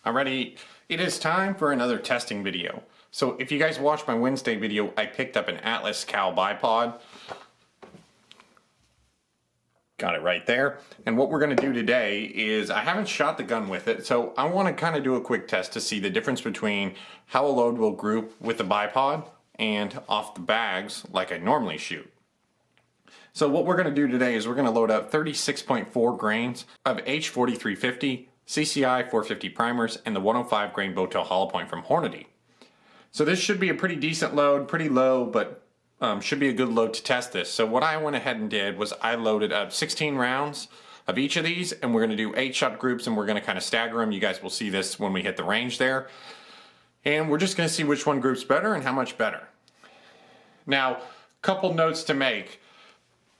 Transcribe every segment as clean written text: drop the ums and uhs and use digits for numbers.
Alrighty, it is time for another testing video. So if you guys watched my Wednesday video, I picked up an Atlas Cal Bipod. Got it right there. And what we're going to do today is, I haven't shot the gun with it, so I want to kind of do a quick test to see the difference between how a load will group with the bipod and off the bags like I normally shoot. So what we're going to do today is we're going to load up 36.4 grains of H4350 CCI 450 primers and the 105 grain Bowtail hollow point from Hornady. So this should be a pretty decent load, pretty low, but should be a good load to test this. So what I went ahead and did was I loaded up 16 rounds of each of these, and we're going to do 8-shot groups, and we're going to kind of stagger them. You guys will see this when we hit the range there. And we're just going to see which one groups better and how much better. Now, couple notes to make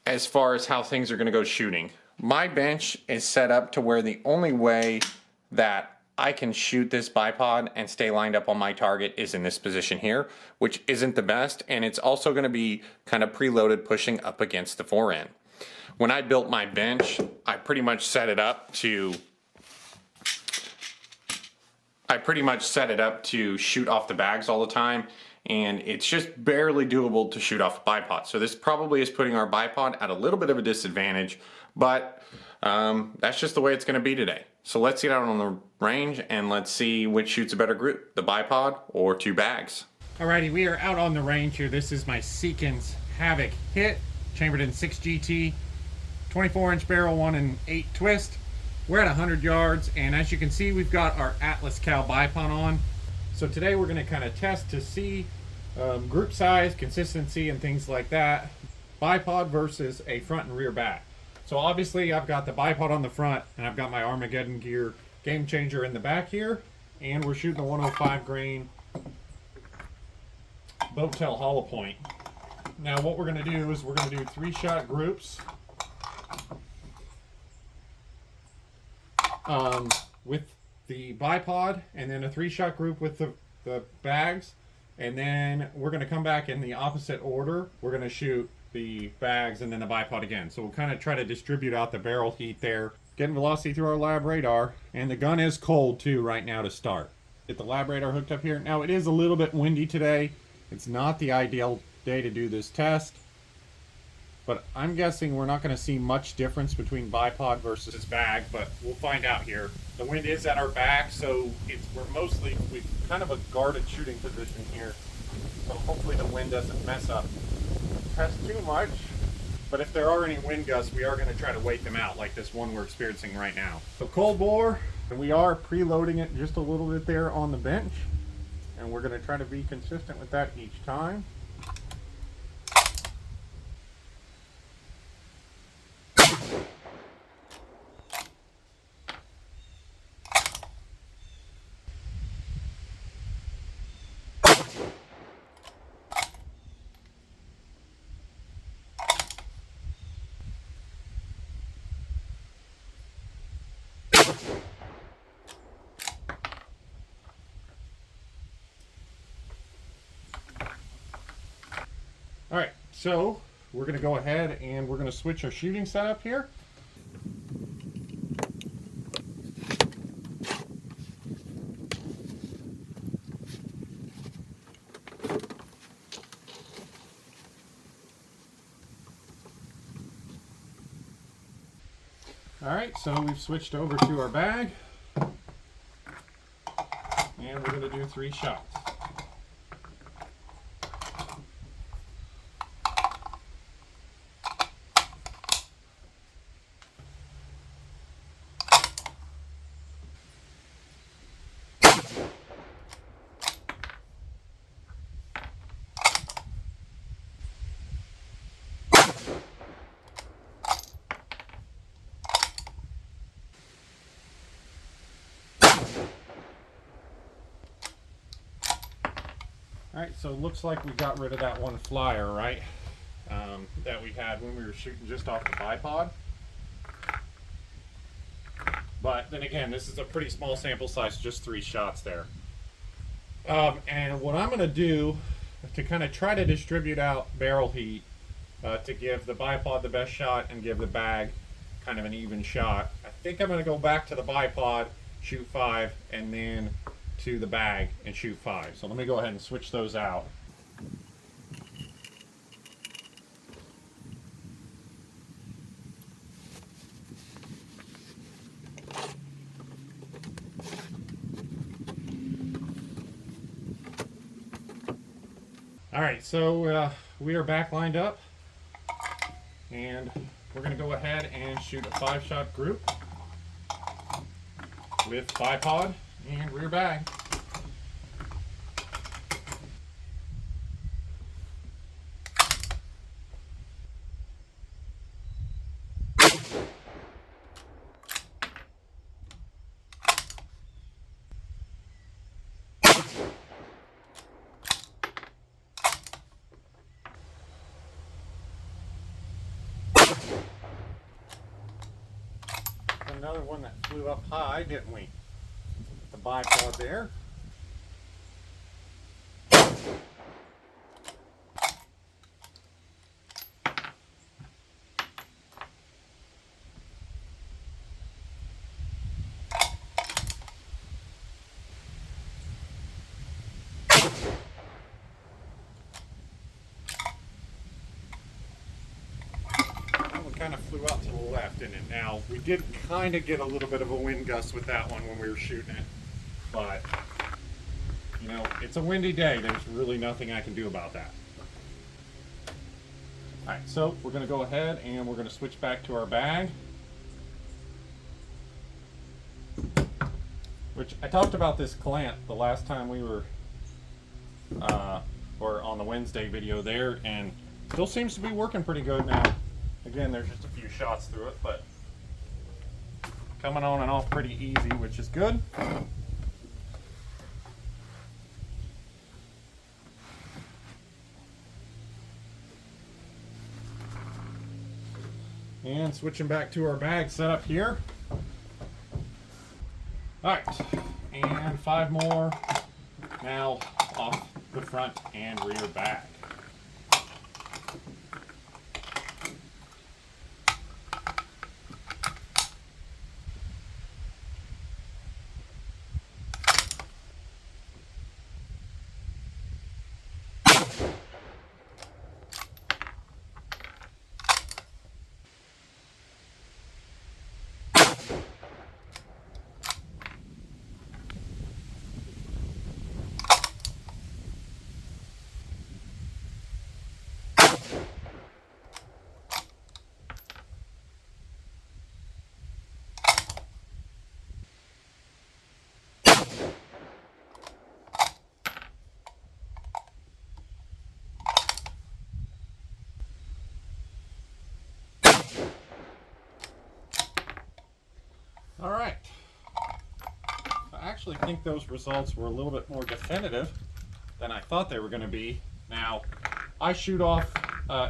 as far as how things are going to go shooting. My bench is set up to where the only way that I can shoot this bipod and stay lined up on my target is in this position here, which isn't the best, and it's also going to be kind of preloaded pushing up against the fore end. When I built my bench, I pretty much set it up to shoot off the bags all the time, and it's just barely doable to shoot off a bipod. So this probably is putting our bipod at a little bit of a disadvantage, but that's just the way it's going to be today. So let's get out on the range and let's see which shoots a better group, the bipod or 2 bags. Alrighty, we are out on the range here. This is my Seekins Havak Hit, chambered in 6 GT, 24-inch barrel, 1 and 8 twist. We're at 100 yards, and as you can see, we've got our Atlas Cal Bipod on. So today we're going to kind of test to see group size, consistency, and things like that. Bipod versus a front and rear back. So obviously I've got the bipod on the front, and I've got my Armageddon gear game changer in the back here, and we're shooting a 105 grain Bowtail hollow point. Now what we're going to do is we're going to do 3-shot groups with the bipod, and then a 3-shot group with the bags, and then we're going to come back in the opposite order. We're going to shoot the bags and then the bipod again. So we'll kind of try to distribute out the barrel heat there, getting velocity through our lab radar. And the gun is cold too right now to start. Get the lab radar hooked up here. Now it is a little bit windy today. It's not the ideal day to do this test, but I'm guessing we're not going to see much difference between bipod versus bag, but we'll find out here. The wind is at our back, so we've kind of a guarded shooting position here. So hopefully the wind doesn't mess up test too much, but if there are any wind gusts, we are going to try to wait them out, like this one we're experiencing right now. So cold bore, and we are preloading it just a little bit there on the bench, and we're going to try to be consistent with that each time. All right, so we're going to go ahead and we're going to switch our shooting setup here. All right, so we've switched over to our bag, and we're going to do 3 shots. Alright, so it looks like we got rid of that one flyer, right? That we had when we were shooting just off the bipod. But then again, this is a pretty small sample size, just 3 shots there. And what I'm going to do to kind of try to distribute out barrel heat to give the bipod the best shot and give the bag kind of an even shot, I think I'm going to go back to the bipod shoot 5, and then to the bag and shoot 5. So let me go ahead and switch those out. All right, so we are back lined up, and we're going to go ahead and shoot a 5-shot group with bipod and rear bag. Another one that flew up high, didn't we? The bipod there. Kind of flew out to the left, didn't it? Now, we did kind of get a little bit of a wind gust with that one when we were shooting it, but you know, it's a windy day. There's really nothing I can do about that. All right, so we're going to go ahead and we're going to switch back to our bag, which I talked about this clamp the last time we were or on the Wednesday video there, and still seems to be working pretty good now. Again, there's just a few shots through it, but coming on and off pretty easy, which is good. And switching back to our bag setup here. All right, and 5 more now off the front and rear bag. All right. I actually think those results were a little bit more definitive than I thought they were going to be. Now, I shoot off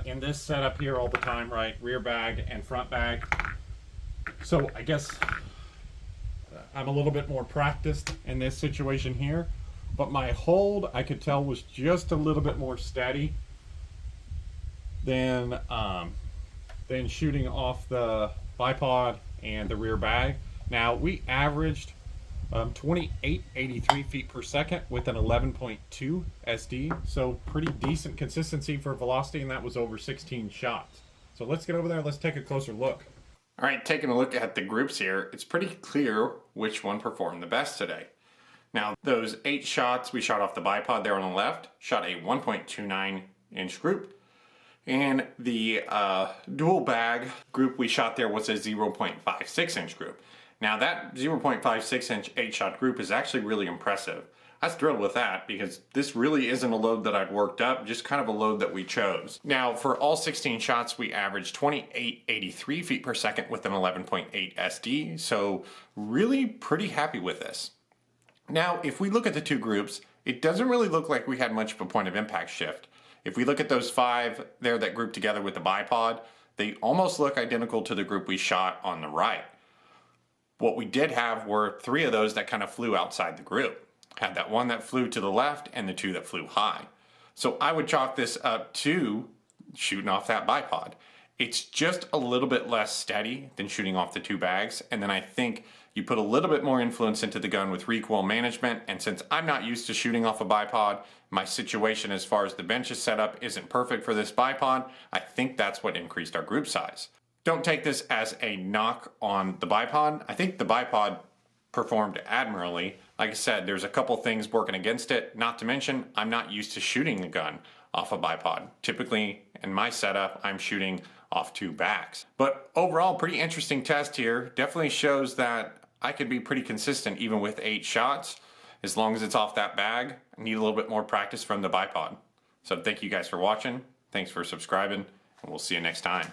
in this setup here all the time, right? Rear bag and front bag. So I guess I'm a little bit more practiced in this situation here. But my hold, I could tell, was just a little bit more steady than shooting off the bipod and the rear bag. Now, we averaged 2883 feet per second with an 11.2 SD, so pretty decent consistency for velocity, and that was over 16 shots. So let's get over there and let's take a closer look. All right, taking a look at the groups here, it's pretty clear which one performed the best today. Now, those 8 shots we shot off the bipod there on the left shot a 1.29 inch group. And the dual bag group we shot there was a 0.56 inch group. Now that 0.56 inch 8-shot group is actually really impressive. I was thrilled with that because this really isn't a load that I'd worked up, just kind of a load that we chose. Now for all 16 shots we averaged 2883 feet per second with an 11.8 SD, so really pretty happy with this. Now if we look at the two groups, it doesn't really look like we had much of a point of impact shift. If we look at those 5 there that grouped together with the bipod, they almost look identical to the group we shot on the right. What we did have were 3 of those that kind of flew outside the group. Had that one that flew to the left and the 2 that flew high. So I would chalk this up to shooting off that bipod. It's just a little bit less steady than shooting off the 2 bags, and then I think You put a little bit more influence into the gun with recoil management, and since I'm not used to shooting off a bipod, my situation as far as the bench is set up isn't perfect for this bipod, I think that's what increased our group size. Don't take this as a knock on the bipod. I think the bipod performed admirably. Like I said, there's a couple things working against it, not to mention I'm not used to shooting a gun off a bipod. Typically, in my setup, I'm shooting off 2 backs. But overall, pretty interesting test here. Definitely shows that I could be pretty consistent even with 8 shots. As long as it's off that bag, I need a little bit more practice from the bipod. So thank you guys for watching. Thanks for subscribing, and we'll see you next time.